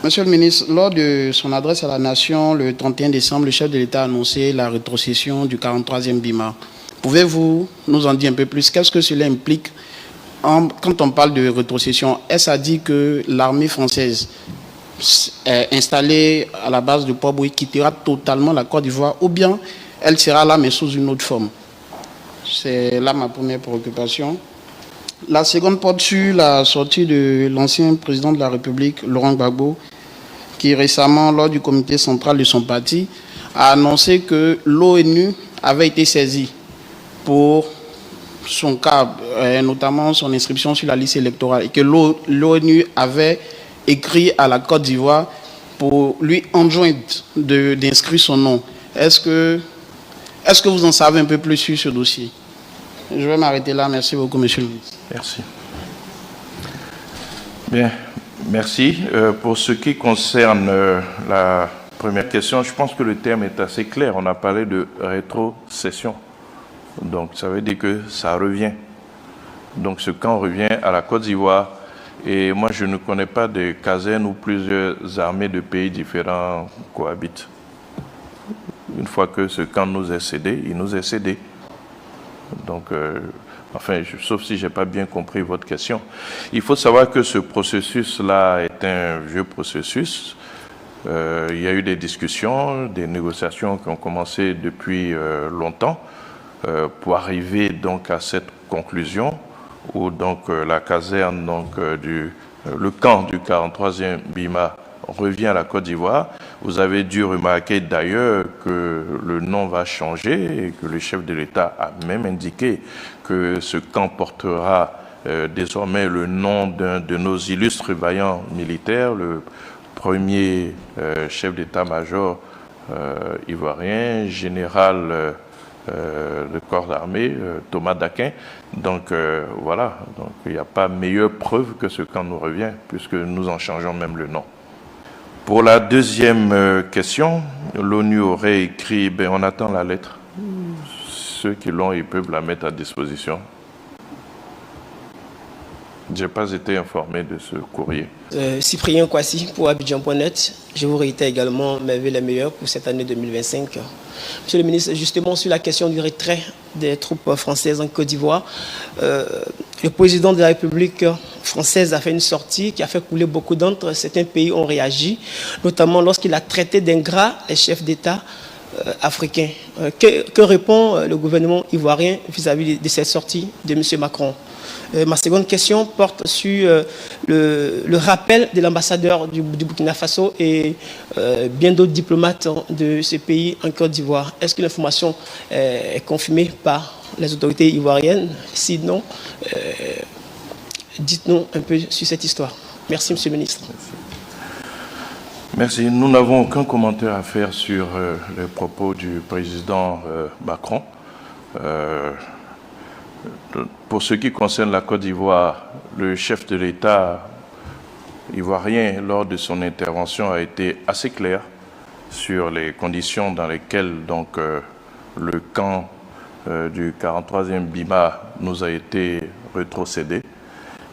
Monsieur le ministre, lors de son adresse à la nation le 31 décembre, le chef de l'État a annoncé la rétrocession du 43e BIMA. Pouvez-vous nous en dire un peu plus? Qu'est-ce que cela implique quand on parle de rétrocession? Est-ce à dire que l'armée française installée à la base de Port-Bouilly quittera totalement la Côte d'Ivoire, ou bien elle sera là mais sous une autre forme? C'est là ma première préoccupation. La seconde porte sur la sortie de l'ancien président de la République, Laurent Gbagbo, qui récemment, lors du comité central de son parti, a annoncé que l'ONU avait été saisie pour son cas, notamment son inscription sur la liste électorale, et que l'ONU avait écrit à la Côte d'Ivoire pour lui enjoindre d'inscrire son nom. Est-ce que vous en savez un peu plus sur ce dossier? Je vais m'arrêter là. Merci beaucoup, monsieur le ministre. Merci. Bien, merci. Pour ce qui concerne la première question, je pense que le terme est assez clair. On a parlé de rétrocession. Donc, ça veut dire que ça revient. Donc, ce camp revient à la Côte d'Ivoire. Et moi, je ne connais pas de casernes où plusieurs armées de pays différents cohabitent. Une fois que ce camp nous est cédé, il nous est cédé. Donc, enfin, sauf si je n'ai pas bien compris votre question. Il faut savoir que ce processus-là est un vieux processus. Il y a eu des discussions, des négociations qui ont commencé depuis longtemps pour arriver donc à cette conclusion où donc la caserne, donc le camp du 43e BIMA revient à la Côte d'Ivoire. Vous avez dû remarquer d'ailleurs que le nom va changer et que le chef de l'État a même indiqué que ce camp portera désormais le nom d'un de nos illustres vaillants militaires, le premier chef d'état-major ivoirien, général de corps d'armée, Thomas Daquin. Donc voilà, donc, il n'y a pas meilleure preuve que ce camp nous revient, puisque nous en changeons même le nom. Pour la deuxième question, l'ONU aurait écrit, on attend la lettre. Ceux qui l'ont, ils peuvent la mettre à disposition. Je n'ai pas été informé de ce courrier. Cyprien Kwasi pour Abidjan.net. Je vous réitère également mes vœux les meilleurs pour cette année 2025. Monsieur le ministre, justement sur la question du retrait des troupes françaises en Côte d'Ivoire, le président de la République française a fait une sortie qui a fait couler beaucoup d'encre. Certains pays ont réagi, notamment lorsqu'il a traité d'ingrats les chefs d'État africains. Que répond le gouvernement ivoirien vis-à-vis de cette sortie de M. Macron? Ma seconde question porte sur le rappel de l'ambassadeur du Burkina Faso et bien d'autres diplomates de ce pays en Côte d'Ivoire. Est-ce que l'information est confirmée par les autorités ivoiriennes? Sinon, dites-nous un peu sur cette histoire. Merci, monsieur le ministre. Merci. Nous n'avons aucun commentaire à faire sur les propos du président Macron. Pour ce qui concerne la Côte d'Ivoire, le chef de l'État ivoirien, lors de son intervention, a été assez clair sur les conditions dans lesquelles donc, le camp du 43e BIMA nous a été rétrocédé.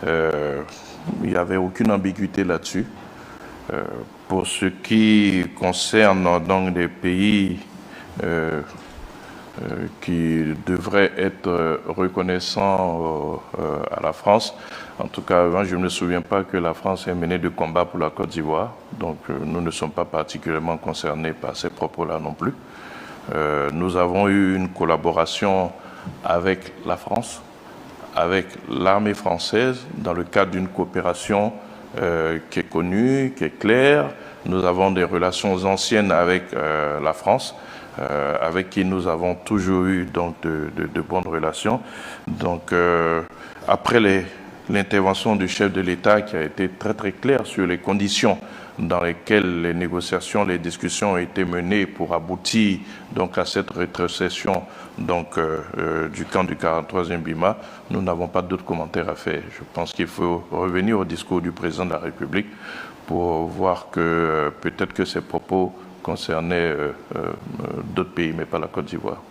Il n'y avait aucune ambiguïté là-dessus. Pour ce qui concerne donc des pays qui devraient être reconnaissants à la France. En tout cas, moi, je ne me souviens pas que la France ait mené de combat pour la Côte d'Ivoire. Donc, nous ne sommes pas particulièrement concernés par ces propos-là non plus. Nous avons eu une collaboration avec la France, avec l'armée française, dans le cadre d'une coopération qui est connue, qui est claire. Nous avons des relations anciennes avec la France, avec qui nous avons toujours eu donc, de bonnes relations. Donc, après l'intervention du chef de l'État qui a été très très claire sur les conditions dans lesquelles les négociations, les discussions ont été menées pour aboutir donc, à cette rétrocession donc, du camp du 43e BIMA, nous n'avons pas d'autres commentaires à faire. Je pense qu'il faut revenir au discours du président de la République pour voir que peut-être que ces propos concernaient d'autres pays, mais pas la Côte d'Ivoire.